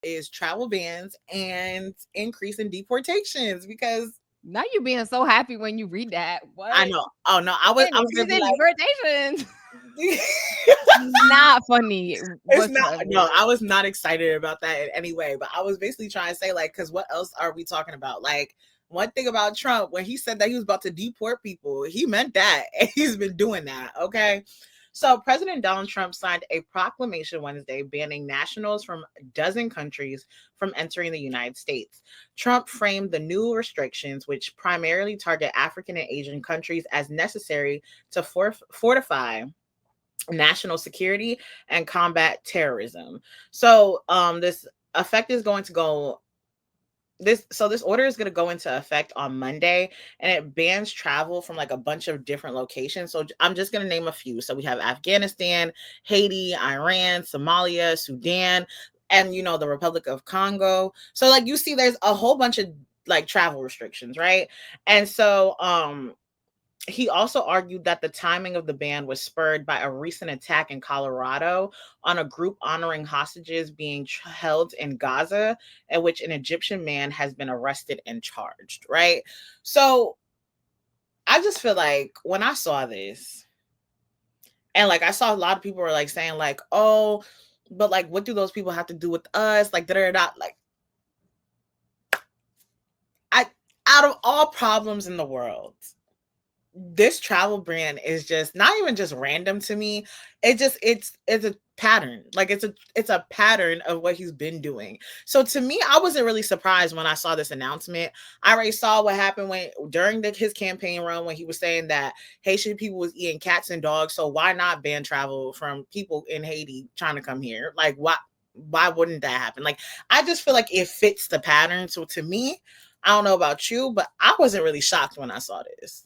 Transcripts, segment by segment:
is travel bans and increase in deportations because Now you being so happy when you read that. I What? know. Oh no, I was gonna Increase be in like, deportations. Not funny it's not. No, whatsoever. I was not excited about that in any way. But I was basically trying to say like, because what else are we talking about? Like one thing about Trump when he said that he was about to deport people, he meant that, and he's been doing that. Okay. So, President Donald Trump signed a proclamation Wednesday banning nationals from a dozen countries from entering the United States. Trump framed the new restrictions, which primarily target African and Asian countries, as necessary to fortify national security and combat terrorism. So, this effect is going to go this order is going to go into effect on Monday, and it bans travel from like a bunch of different locations. So I'm just going to name a few. So we have Afghanistan, Haiti, Iran, Somalia, Sudan, and the Republic of Congo. So like you see there's a whole bunch of like travel restrictions, right? And so he also argued that the timing of the ban was spurred by a recent attack in Colorado on a group honoring hostages being held in Gaza, in which an Egyptian man has been arrested and charged, right? So I just feel like when I saw this, and like I saw a lot of people were like saying, like, oh, but like, what do those people have to do with us? Like, da da da. Like, I, out of all problems in the world, this travel brand is just not even just random to me. It's a pattern. Like it's a pattern of what he's been doing. So to me, I wasn't really surprised when I saw this announcement. I already saw what happened when during his campaign run when he was saying that Haitian people was eating cats and dogs. So why not ban travel from people in Haiti trying to come here? Like why wouldn't that happen? Like I just feel like it fits the pattern. So to me, I don't know about you, but I wasn't really shocked when I saw this.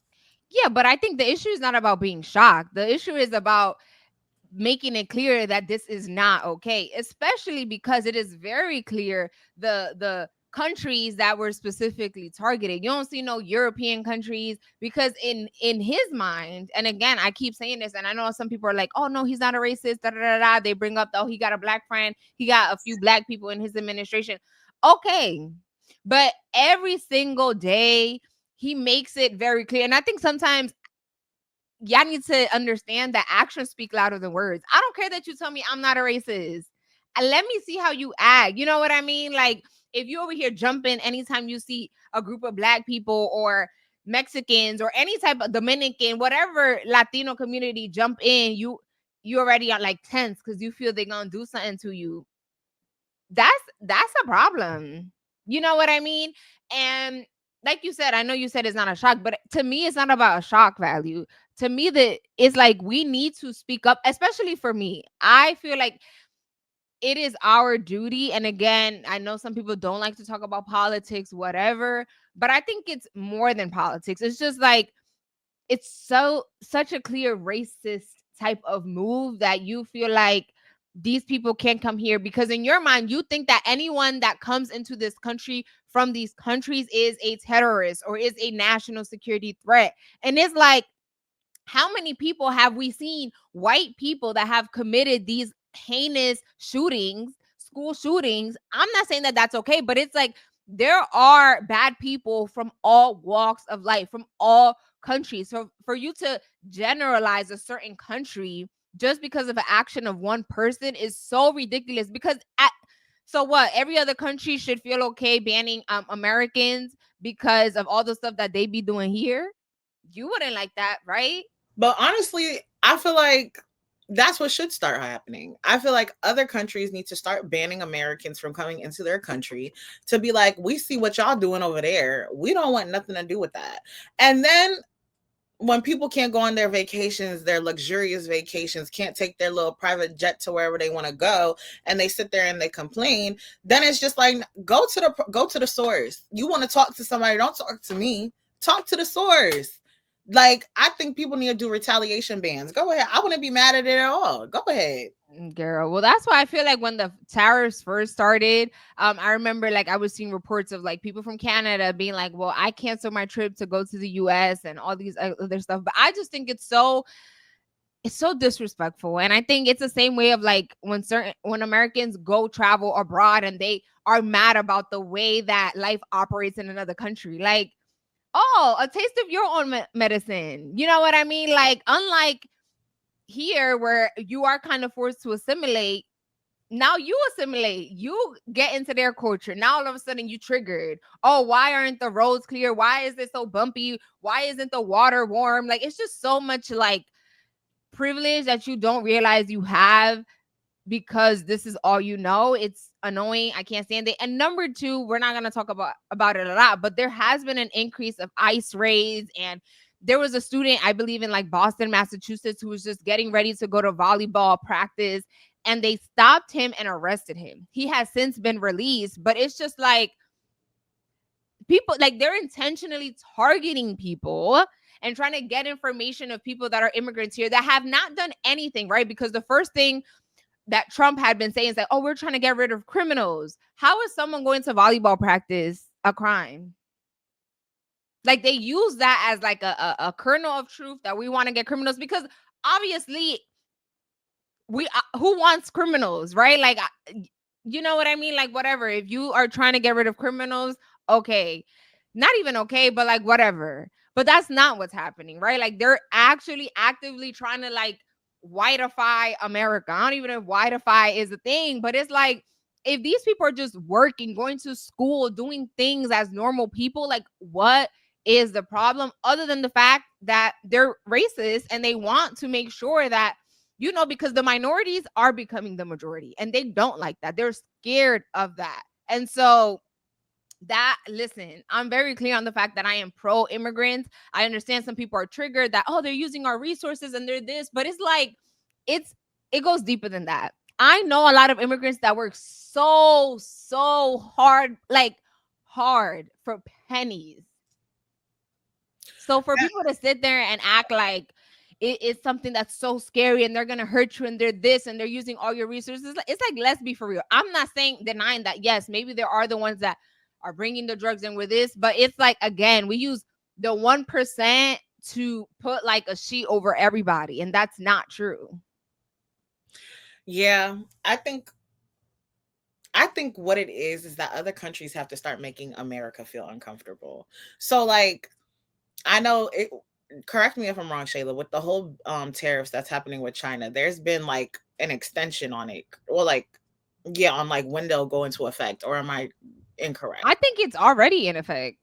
Yeah, but I think the issue is not about being shocked. The issue is about making it clear that this is not okay, especially because it is very clear the countries that were specifically targeted. You don't see no European countries because in his mind, and again, I keep saying this, and I know some people are like, "Oh no, he's not a racist." Da, da, da, da. They bring up, "Oh, he got a black friend. He got a few black people in his administration." Okay, but every single day he makes it very clear, and I think sometimes y'all need to understand that actions speak louder than words. I don't care that you tell me I'm not a racist. Let me see how you act. You know what I mean? Like if you over here jumping anytime you see a group of black people or Mexicans or any type of Dominican, whatever Latino community jump in, you already are like tense because you feel they're gonna do something to you. That's a problem. You know what I mean? And like you said, I know you said it's not a shock, but to me, it's not about a shock value. To me, that it's like we need to speak up, especially for me. I feel like it is our duty. And again, I know some people don't like to talk about politics, whatever, but I think it's more than politics. It's just like it's such a clear racist type of move that you feel like these people can't come here because in your mind you think that anyone that comes into this country from these countries is a terrorist or is a national security threat. And it's like, how many people have we seen, white people that have committed these heinous shootings, school shootings? I'm not saying that that's okay, but it's like there are bad people from all walks of life, from all countries. So for you to generalize a certain country just because of an action of one person is so ridiculous. Because so what? Every other country should feel okay banning Americans because of all the stuff that they be doing here. You wouldn't like that, right? But honestly, I feel like that's what should start happening. I feel like other countries need to start banning Americans from coming into their country to be like, we see what y'all doing over there. We don't want nothing to do with that. And then when people can't go on their vacations, their luxurious vacations, can't take their little private jet to wherever they want to go, and they sit there and they complain, then it's just like go to the source. You want to talk to somebody, don't talk to me. Talk to the source. Like I think people need to do retaliation bans. Go ahead. I wouldn't be mad at it at all. Go ahead. Girl, well, that's why I feel like when the tariffs first started, I remember like I was seeing reports of like people from Canada being like, "Well, I canceled my trip to go to the U.S. and all these other stuff." But I just think it's so it's so disrespectful. And I think it's the same way of like when Americans go travel abroad and they are mad about the way that life operates in another country. Like, oh, a taste of your own medicine. You know what I mean? Like, unlike here where you are kind of forced to assimilate, now you assimilate, you get into their culture. Now all of a sudden you triggered. Oh, why aren't the roads clear? Why is it so bumpy? Why isn't the water warm? Like, it's just so much like privilege that you don't realize you have because this is all you know. It's annoying. I can't stand it. And number two, we're not going to talk about it a lot, but there has been an increase of ICE raids. And there was a student, I believe in like Boston, Massachusetts, who was just getting ready to go to volleyball practice, and they stopped him and arrested him. He has since been released, but it's just like people, like, they're intentionally targeting people and trying to get information of people that are immigrants here that have not done anything, right? Because the first thing that Trump had been saying is like, oh, we're trying to get rid of criminals. How is someone going to volleyball practice a crime? Like, they use that as like a kernel of truth that we want to get criminals, because obviously we who wants criminals, right? Like, you know what I mean? Like, whatever. If you are trying to get rid of criminals, okay. Not even okay, but like whatever. But that's not what's happening, right? Like, they're actually actively trying to like whiteify America. I don't even know if whiteify is a thing, but it's like, if these people are just working, going to school, doing things as normal people, like, what is the problem other than the fact that they're racist and they want to make sure that, you know, because the minorities are becoming the majority and they don't like that. They're scared of that. And so that, listen, I'm very clear on the fact that I am pro immigrants. I understand some people are triggered that, oh, they're using our resources and they're this, but it's like, it goes deeper than that. I know a lot of immigrants that work so hard, like hard for pennies. So for people to sit there and act like it is something that's so scary and they're gonna hurt you and they're this and they're using all your resources, it's like, let's be for real. I'm not saying denying that, yes, maybe there are the ones that are bringing the drugs in with this, but it's like, again, we use the 1% to put like a sheet over everybody, and that's not true. Yeah, I think what it is that other countries have to start making America feel uncomfortable. So like, I know it, correct me if I'm wrong, Shayla, with the whole tariffs that's happening with China, there's been like an extension on it, or like, yeah, on like when they'll go into effect, or am I incorrect? I think it's already in effect.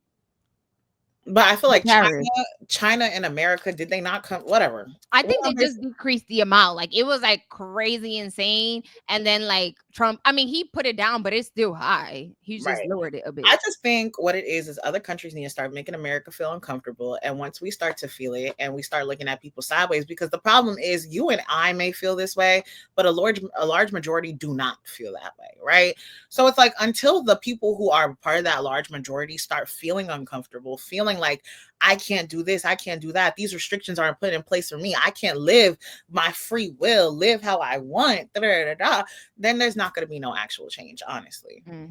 But I feel The like tariff. China and America, did they not come? Whatever. I What think they am I just decreased the amount. Like, it was like crazy insane. And then like Trump, I mean, he put it down, but it's still high. He's just Right. lowered it a I bit. just think what it is other countries need to start making America feel uncomfortable. And once we start to feel it and we start looking at people sideways, because the problem is you and I may feel this way, but a large majority do not feel that way, right? So it's like, until the people who are part of that large majority start feeling uncomfortable, feeling like, I can't do this, I can't do that, these restrictions aren't put in place for me, I can't live my free will, live how I want, da, da, da, da, then there's not going to be no actual change, honestly. Mm.